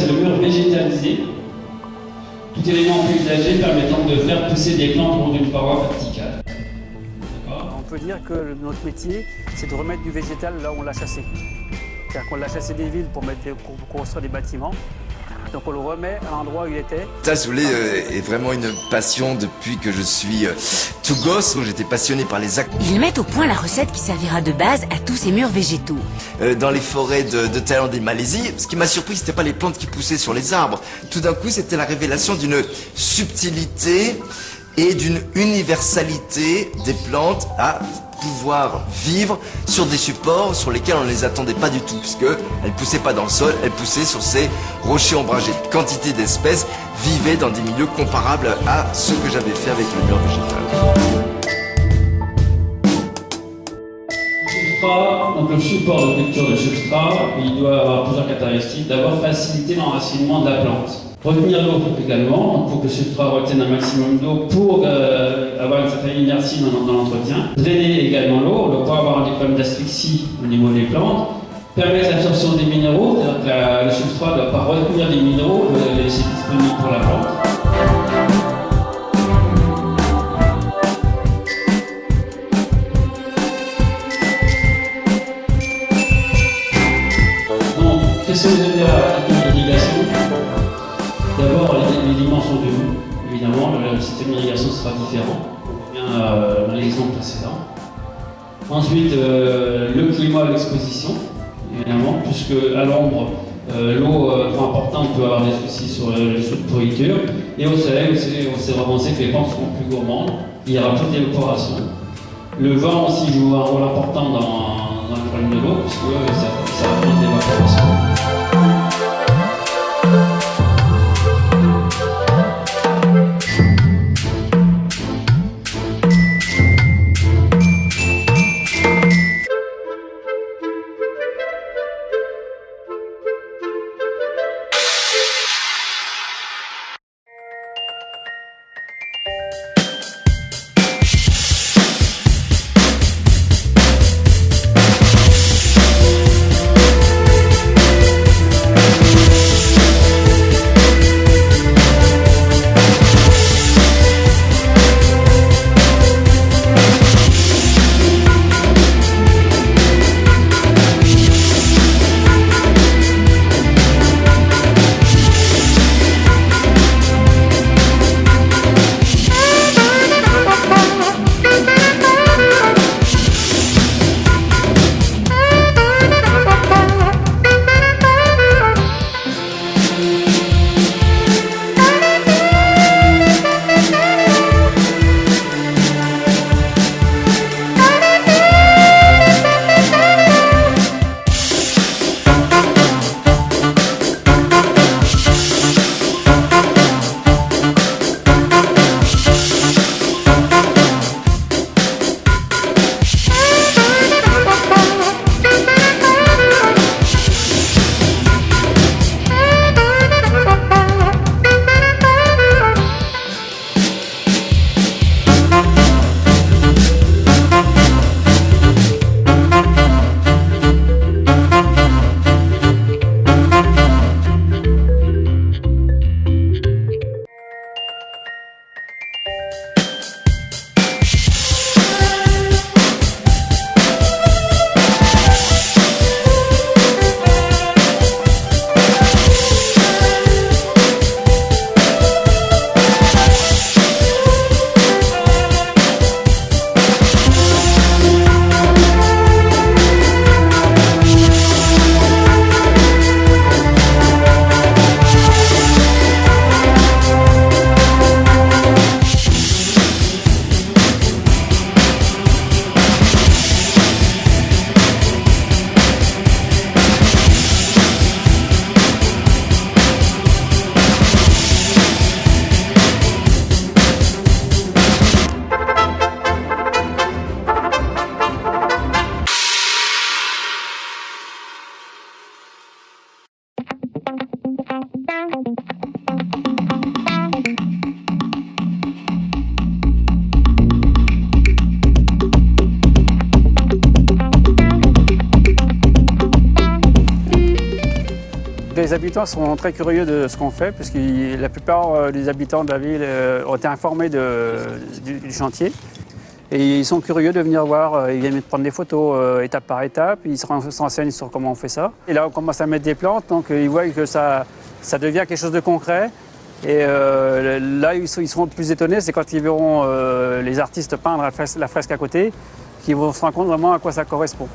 c'est le mur végétalisé. Tout élément paysager permettant de faire pousser des plantes le long d'une paroi verticale. On peut dire que notre métier, c'est de remettre du végétal là où on l'a chassé. C'est-à-dire qu'on l'a chassé des villes pour construire des bâtiments. Donc on le remet à l'endroit où il était. Ça, si vous voulez, est vraiment une passion depuis que je suis tout gosse. J'étais passionné par les actes. Ils mettent au point la recette qui servira de base à tous ces murs végétaux. Dans les forêts de Thaïlande et Malaisie, ce qui m'a surpris, c'était pas les plantes qui poussaient sur les arbres. Tout d'un coup, c'était la révélation d'une subtilité et d'une universalité des plantes à pouvoir vivre sur des supports sur lesquels on ne les attendait pas du tout, puisque elles poussaient pas dans le sol, elles poussaient sur ces rochers ombragés. Quantité d'espèces vivaient dans des milieux comparables à ce que j'avais fait avec le mur végétal. Donc le support de culture de substrat, il doit avoir plusieurs caractéristiques. D'abord, faciliter l'enracinement de la plante. Retenir l'eau également, pour que le substrat retienne un maximum d'eau pour avoir une certaine inertie dans l'entretien. Drainer également l'eau, on ne pas avoir des problèmes d'asphyxie au niveau des plantes. Permettre l'absorption des minéraux, c'est-à-dire que le substrat ne doit pas retenir des minéraux, les laisser disponibles pour la plante. Donc, quels sont les intérêts de l'irrigation? D'abord, les dimensions de l'eau. Évidemment, le système d'irrigation sera différent. On revient dans l'exemple précédent. Ensuite, le climat, l'exposition, évidemment, puisque à l'ombre, l'eau trop importante peut avoir des soucis sur les soudes de pourriture. Et au soleil, on s'est avancé que les plantes seront plus gourmandes. Il y aura plus d'évaporation. Le vent aussi joue un rôle important dans le problème de l'eau, puisque ça augmente l'évaporation. Les habitants sont très curieux de ce qu'on fait, puisque la plupart des habitants de la ville ont été informés du chantier. Et ils sont curieux de venir voir, ils viennent prendre des photos étape par étape, ils se renseignent sur comment on fait ça. Et là, on commence à mettre des plantes, donc ils voient que ça devient quelque chose de concret. Et là, ils seront plus étonnés, c'est quand ils verront les artistes peindre la fresque à côté, qu'ils vont se rendre compte vraiment à quoi ça correspond.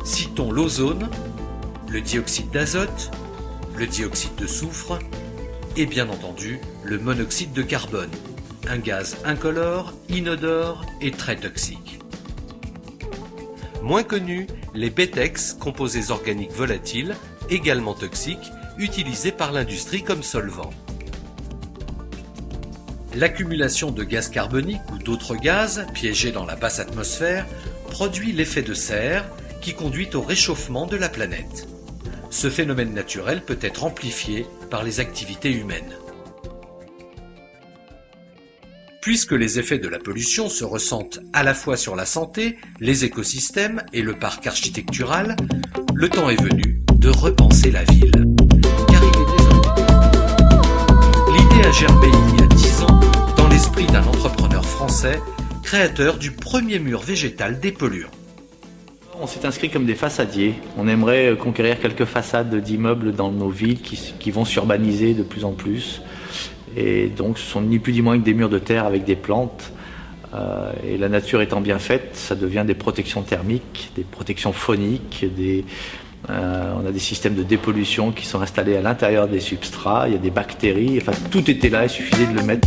Citons l'ozone, le dioxyde d'azote, le dioxyde de soufre et bien entendu le monoxyde de carbone, un gaz incolore, inodore et très toxique. Moins connus, les BETEX, composés organiques volatiles, également toxiques, utilisés par l'industrie comme solvant. L'accumulation de gaz carbonique ou d'autres gaz, piégés dans la basse atmosphère, produit l'effet de serre, qui conduit au réchauffement de la planète. Ce phénomène naturel peut être amplifié par les activités humaines. Puisque les effets de la pollution se ressentent à la fois sur la santé, les écosystèmes et le parc architectural, le temps est venu de repenser la ville. Car il est désormais. L'idée a germé il y a 10 ans dans l'esprit d'un entrepreneur français, créateur du premier mur végétal dépolluant. On s'est inscrit comme des façadiers. On aimerait conquérir quelques façades d'immeubles dans nos villes qui vont s'urbaniser de plus en plus. Et donc ce sont ni plus ni moins que des murs de terre avec des plantes. Et la nature étant bien faite, ça devient des protections thermiques, des protections phoniques, on a des systèmes de dépollution qui sont installés à l'intérieur des substrats, il y a des bactéries, enfin tout était là, il suffisait de le mettre